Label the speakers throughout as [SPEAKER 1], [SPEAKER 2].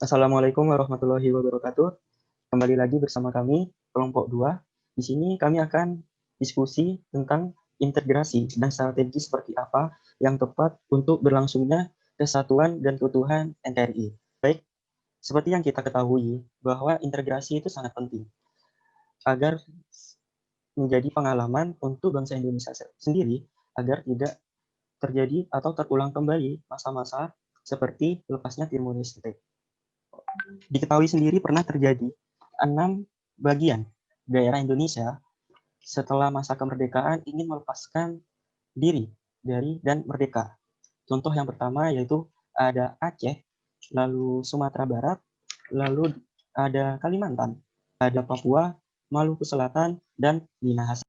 [SPEAKER 1] Assalamualaikum warahmatullahi wabarakatuh. Kembali lagi bersama kami, kelompok 2. Di sini kami akan diskusi tentang integrasi dan strategi seperti apa yang tepat untuk berlangsungnya kesatuan dan keutuhan NKRI. Baik, seperti yang kita ketahui bahwa integrasi itu sangat penting agar menjadi pengalaman untuk bangsa Indonesia sendiri agar tidak terjadi atau terulang kembali masa-masa seperti lepasnya Timor Leste. Diketahui sendiri pernah terjadi 6 bagian daerah Indonesia setelah masa kemerdekaan ingin melepaskan diri dari dan merdeka. Contoh yang pertama yaitu ada Aceh, lalu Sumatera Barat, lalu ada Kalimantan, ada Papua, Maluku Selatan, dan Minahasa.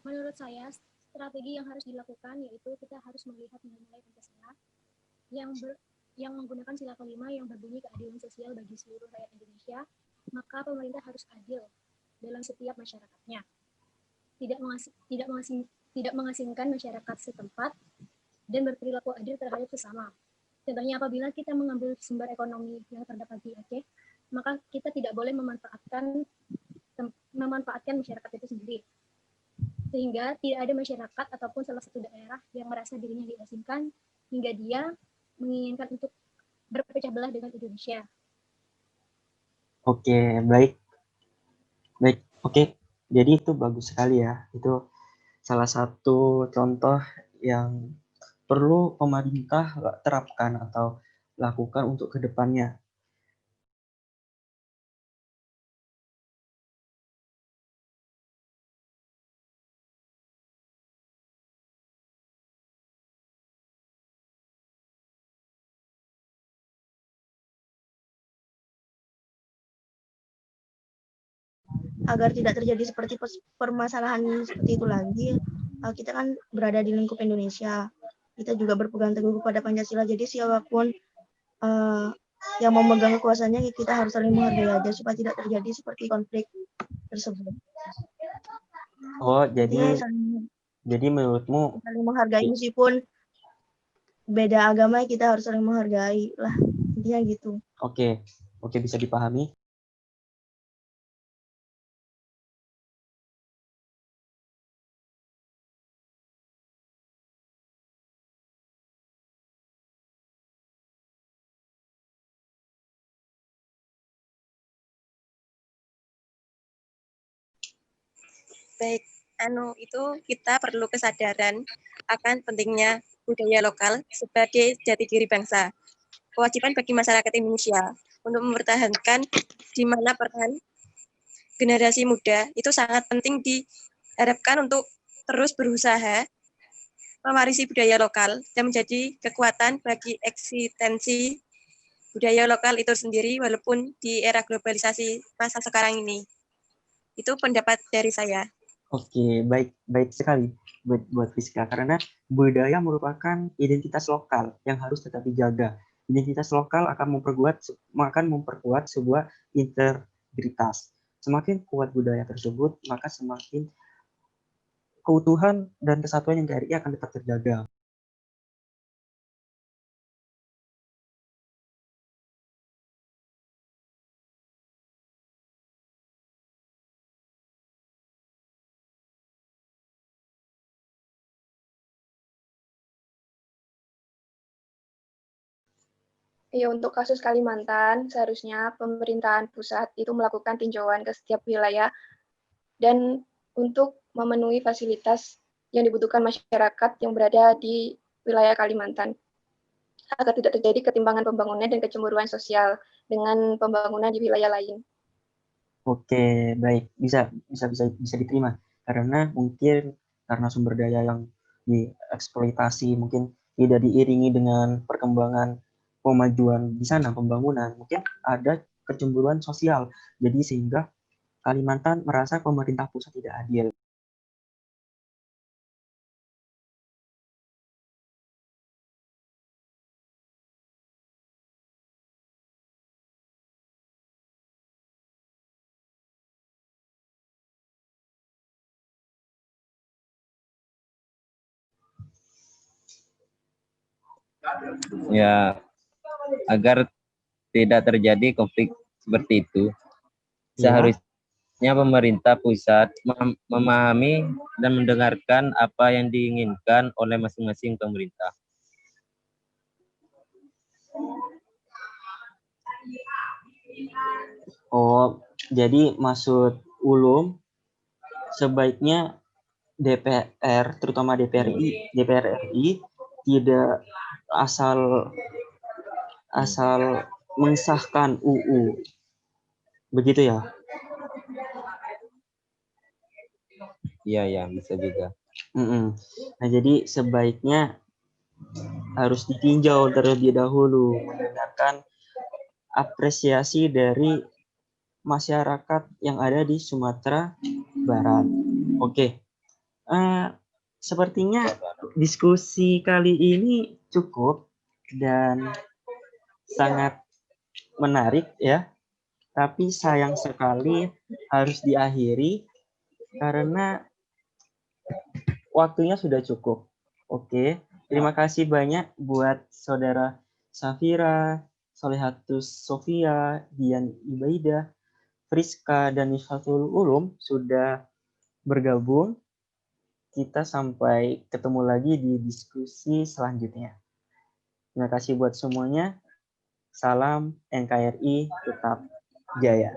[SPEAKER 2] Menurut saya, strategi yang harus dilakukan yaitu kita harus melihat nilai-nilai Pancasila yang menggunakan sila kelima yang berbunyi keadilan sosial bagi seluruh rakyat Indonesia, maka pemerintah harus adil dalam setiap masyarakatnya. Tidak mengasingkan masyarakat setempat dan berperilaku adil terhadap sesama. Contohnya apabila kita mengambil sumber ekonomi yang terdapat di Aceh, maka kita tidak boleh memanfaatkan masyarakat itu sendiri. Sehingga tidak ada masyarakat ataupun salah satu daerah yang merasa dirinya diasingkan hingga dia menginginkan untuk berpecah belah dengan Indonesia.
[SPEAKER 1] Oke, baik. Oke. Jadi itu bagus sekali ya. Itu salah satu contoh yang perlu pemerintah terapkan atau lakukan untuk kedepannya.
[SPEAKER 3] Agar tidak terjadi seperti permasalahan seperti itu lagi, kita kan berada di lingkup Indonesia, kita juga berpegang teguh kepada Pancasila, jadi siapapun yang memegang kekuasaannya kita harus saling menghargai aja supaya tidak terjadi seperti konflik tersebut.
[SPEAKER 1] Oh, jadi menurutmu
[SPEAKER 3] saling menghargai meskipun beda agama kita harus saling menghargai lah, intinya gitu.
[SPEAKER 1] Oke, bisa dipahami.
[SPEAKER 4] Baik, itu kita perlu kesadaran akan pentingnya budaya lokal sebagai jati diri bangsa. Kewajiban bagi masyarakat Indonesia untuk mempertahankan di mana peran generasi muda itu sangat penting diharapkan untuk terus berusaha mewarisi budaya lokal dan menjadi kekuatan bagi eksistensi budaya lokal itu sendiri walaupun di era globalisasi masa sekarang ini. Itu pendapat dari saya.
[SPEAKER 1] Oke, baik sekali buat Rizka, karena budaya merupakan identitas lokal yang harus tetap dijaga. Identitas lokal akan memperkuat sebuah integritas. Semakin kuat budaya tersebut, maka semakin keutuhan dan kesatuan NKRI akan tetap terjaga.
[SPEAKER 5] Ya, untuk kasus Kalimantan, seharusnya pemerintahan pusat itu melakukan tinjauan ke setiap wilayah dan untuk memenuhi fasilitas yang dibutuhkan masyarakat yang berada di wilayah Kalimantan, agar tidak terjadi ketimpangan pembangunan dan kecemburuan sosial dengan pembangunan di wilayah lain.
[SPEAKER 1] Oke, baik, bisa diterima, karena mungkin karena sumber daya yang dieksploitasi mungkin tidak diiringi dengan perkembangan pemajuan di sana, pembangunan, mungkin ada kecemburuan sosial. Jadi sehingga Kalimantan merasa pemerintah pusat tidak adil.
[SPEAKER 6] Ya, agar tidak terjadi konflik seperti itu,
[SPEAKER 1] Ya.
[SPEAKER 6] seharusnya pemerintah pusat memahami dan mendengarkan apa yang diinginkan oleh masing-masing pemerintah.
[SPEAKER 1] Oh, jadi maksud Ulum sebaiknya DPR, terutama DPR RI tidak asal mengesahkan UU. Begitu ya?
[SPEAKER 6] Iya, ya, bisa juga.
[SPEAKER 1] Nah, jadi sebaiknya harus ditinjau terlebih dahulu, mendengarkan apresiasi dari masyarakat yang ada di Sumatera Barat. Oke. Sepertinya diskusi kali ini cukup dan sangat menarik ya. Tapi sayang sekali harus diakhiri karena waktunya sudah cukup. Oke, terima kasih banyak buat saudara Safira, Solehatus Sofia, Dian Ibaidah, Friska, dan Nifatul Ulum sudah bergabung. Kita sampai ketemu lagi di diskusi selanjutnya. Terima kasih buat semuanya. Salam NKRI tetap jaya.